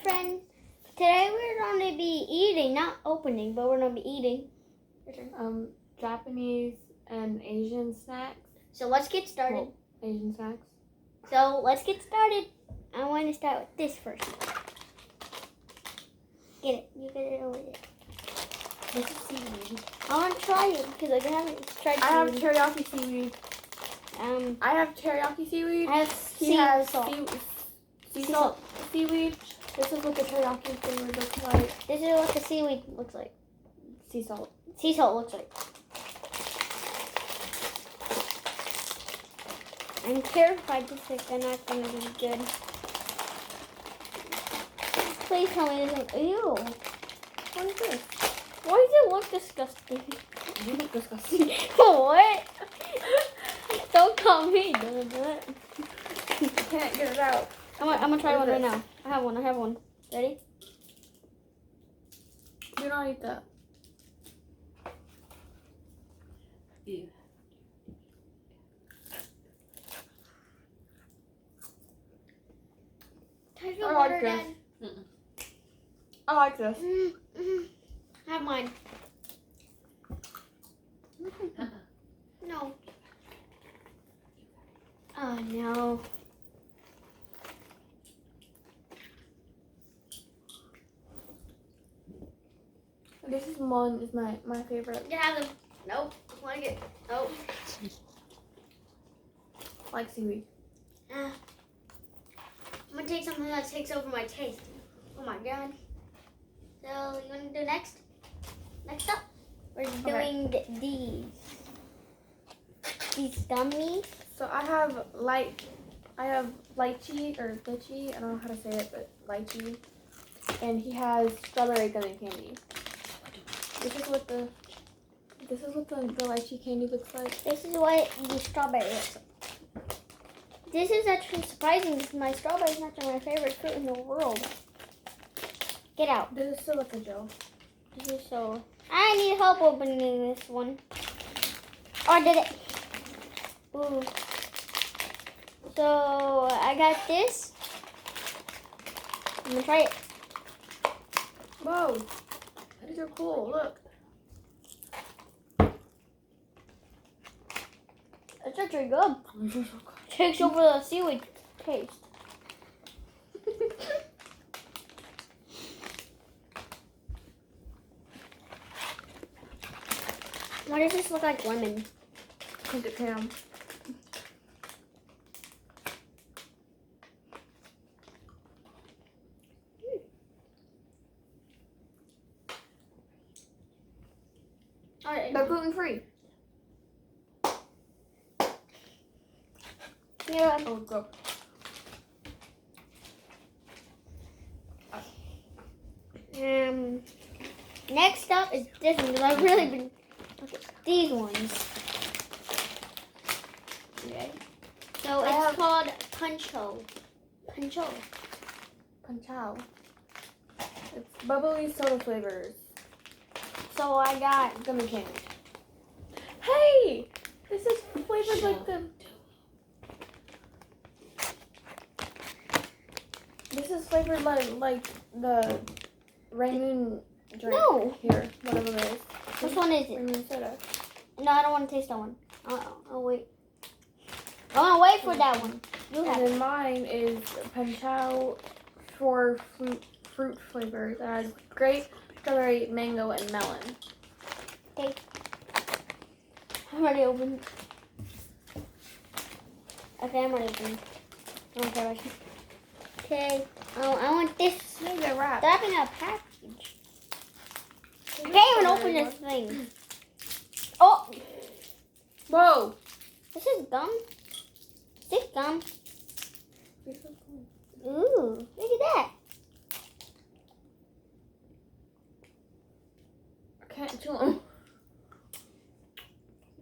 friends. Today we're going to be eating, not opening, but we're going to be eating. Japanese and Asian snacks. So let's get started. Well, Asian snacks. So let's get started. I want to start with this first. Get it. You get it over there. This is seaweed. I want to try it because I haven't tried I have seaweed. teriyaki seaweed. I have teriyaki seaweed. I have He has salt. sea salt seaweed. This is what the teriyaki flavor looks like. This is what the seaweed looks like. Sea salt. Sea salt looks like. I'm terrified this is not going to be good. Please tell me this is... Ew. What is this? Why does it look disgusting? You look disgusting. What? Don't call me. You can't get it out. I'm gonna try What one is right this? now. I have one. Ready? Do not eat that. Ew. I I like this. I like this. Have mine. No. Oh no. This is one is my favorite. You have them. Nope. I want to get. Nope. I like seaweed. I'm gonna take something that takes over my taste. Oh my god. So you wanna do next? Next up, we're doing these gummies. So I have lychee or lychee. I don't know how to say it, but lychee. And he has strawberry gummy candy. This is what the lychee candy looks like. This is what the strawberry looks like. This is actually surprising because my strawberry is not my favorite fruit in the world. Get out. This is silica gel. This is so. I need help opening this one. Oh, I did it. Ooh. So I got this. I'm gonna try it. Whoa, these are cool. Look. It's actually good. Takes over the seaweed taste. Why does this look like lemon? Because it can. They're gluten free. Yeah. Oh, go. Next up is this one because I've really been. Okay, these ones. Okay. So it's called Puncho. Puncho. Punchao. It's bubbly soda flavors. So I got. Gummy candy. Hey! This is flavored like the... This is flavored like the Raymond drink. No. Here, whatever it is. Which one is it? Raymond soda. No, I don't want to taste that one. I'll wait. I want to wait for that one. You have And it. then mine is Punchao for fruit flavors. It has grape, strawberry, mango, and melon. Okay. I'm already open. Okay, I'm already open. Okay, right. Okay. Oh, I want this. Maybe a wrap. Wrap in a package. I can't even open this thing. Oh, Whoa! this is gum. Is this gum? Ooh, look at that. I can't chew them.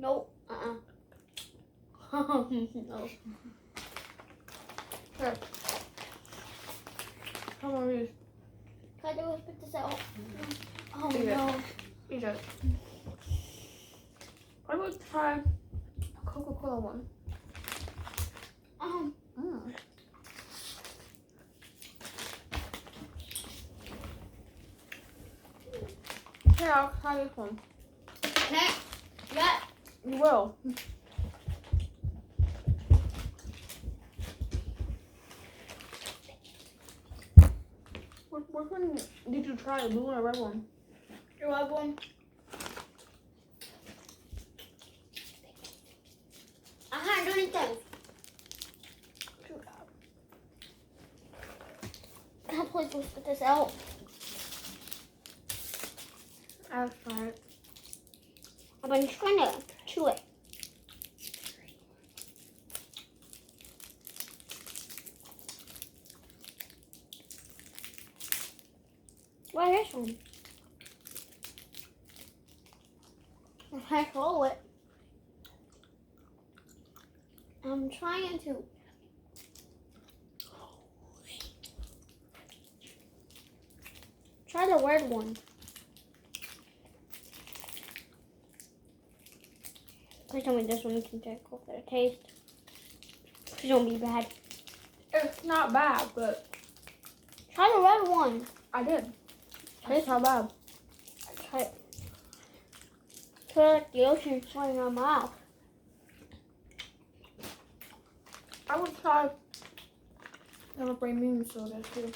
Nope. No. Here. Come on, use. Can I do is spit this out? Oh Leave it. no. Eat it. I would try a Coca-Cola one. Here, I'll try this one. Next. Yeah. You will. Which one did you try? The blue one or red one? The red one. I can't do anything. Can I please go spit this out? I'll try it. I've been trying to chew it. What is this one? I can't swallow it. I'm trying to. Try the red one. Please tell me this one can take off the taste. Please don't be bad. It's not bad, but Try the red one. I did. It's not bad. Try it. Feel like the ocean's flowing in my mouth. I would try the brain moon soda too.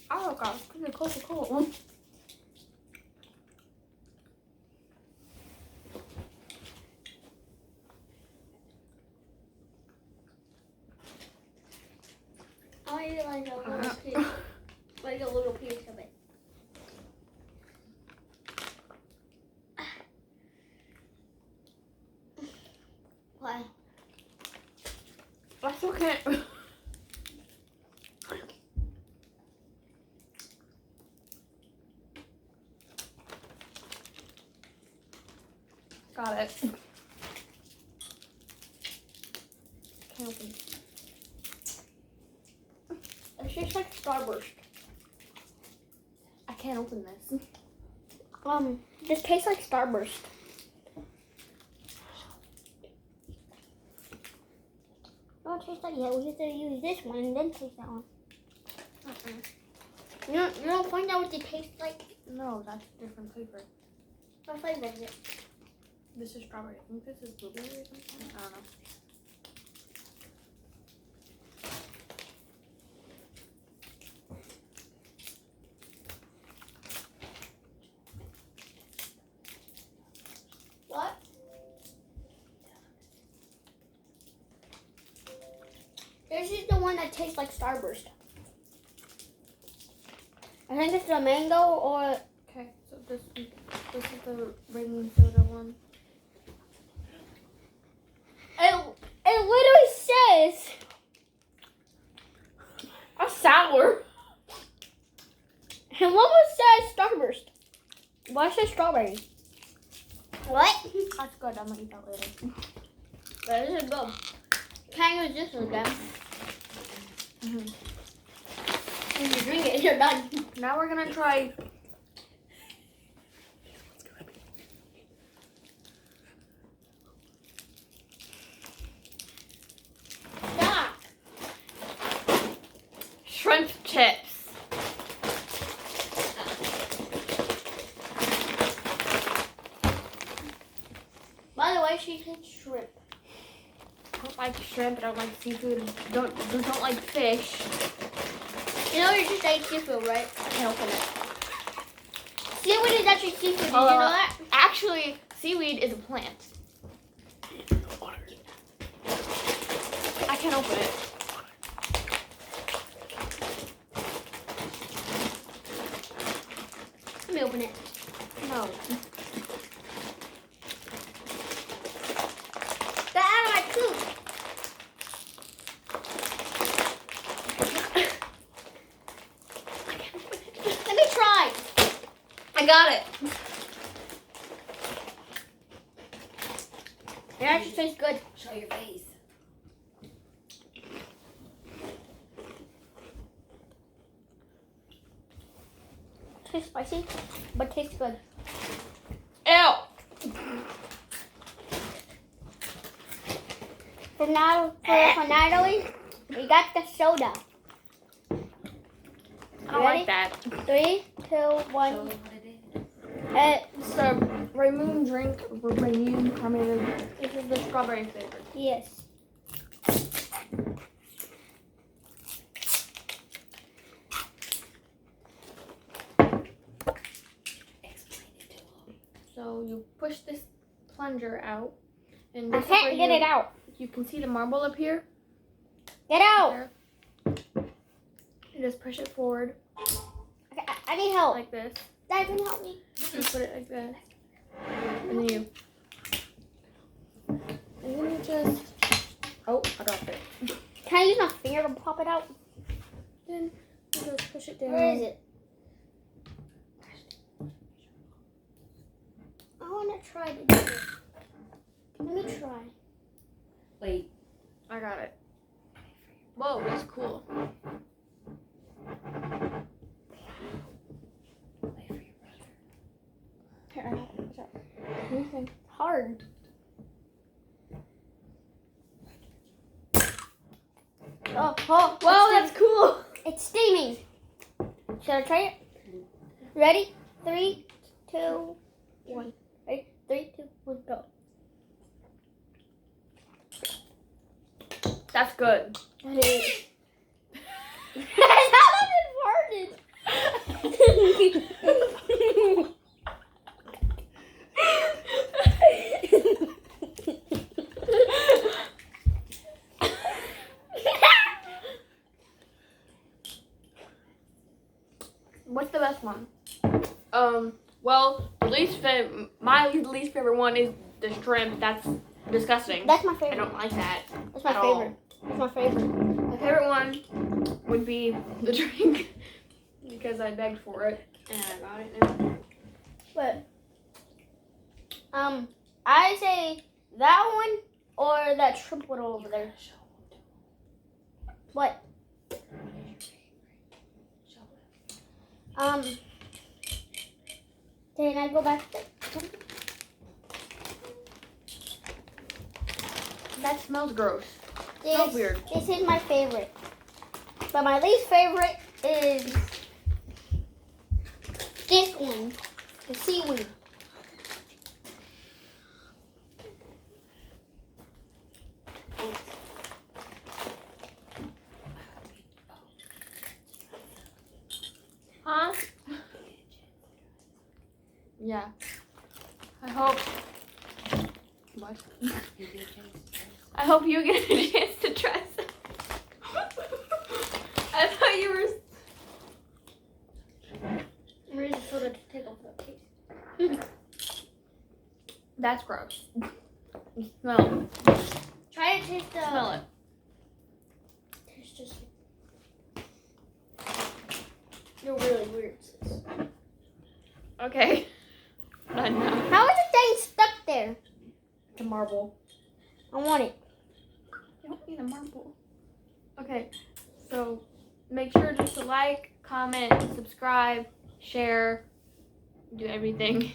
Oh gosh, could be Coca-Cola. I want to get like a little piece. Like a little piece of it. Why? I still can't. Got it. Can't open it. It's just like Starburst. I can't open this. This tastes like Starburst. Don't taste like that. We have to use this one and then taste that one. You don't find out what they taste like? No, that's a different flavor. What flavor is it? This is strawberry. I think this is blueberry or something. I don't know. What? This is the one that tastes like Starburst. I think it's the mango or... Okay, so this is the rain soda one. It literally says... A sour. And what says Starburst? Why says strawberry? What? That's good. I'm gonna eat that later. But this is good. Can't use this one again. When you drink it, you're done. Now we're gonna try. Stop. Shrimp chips. By the way, she said shrimp. I don't like shrimp. I don't like seafood. Don't like fish. You know you just ate seafood, right? I can't open it. Seaweed is actually seafood. Did you know that? Actually, seaweed is a plant. I can't open it. Let me open it. No. Get out of my tooth. Let me try. I got it. It actually tastes good. Show your face. Tastes spicy, but tastes good. Ew. For Natalie, we got the soda. I don't like that. 3, 2, 1. Show them what it is. It's the Raymond drink, Raymond carbonated. This is the strawberry flavor. Yes. Explain it to them. So you push this plunger out, and I this is where can't get it out. You can see the marble up here. Get out. There. You just push it forward Okay, I need help. like this. Dad, can you help me? And put it like this. And then you just. Oh, I dropped it. Can I use my finger to pop it out? Then you just push it down. Where is it? I want to try to do it. Let me try. Wait. I got it. Whoa, that's cool. Wait for your brother. Here, I got it. Watch out. Anything. Hard. Oh, Whoa, that's cool. it's steaming. Should I try it? Ready? 3, 2, 1. Ready? 3, 2, 1, go. That's good. That is. How did it farted? What's the best one? Well, my least favorite one is the shrimp. That's disgusting. That's my I favorite. don't like that. That's my at all. favorite. That's my favorite. My favorite one would be the drink because I begged for it and I got it now. But I say that one or that shrimp one over there. What? Can I go back? That smells gross. This, Smells weird. This is my favorite. But my least favorite is this one, the seaweed. Huh? Yeah. I hope. What? You get a chance to try I hope you get a chance to try some. I thought you were. I'm ready for the take off the taste. That's gross. Smell it. Try to taste the. Smell it. Taste just. You're really weird, sis. Okay. I know. How is the thing stuck there? The marble. I want it. You don't need a marble. Okay. So make sure just to like, comment, subscribe, share, do everything.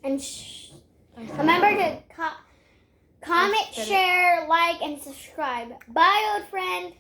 And remember to comment, Said it. share, like, and subscribe. Bye, old friend.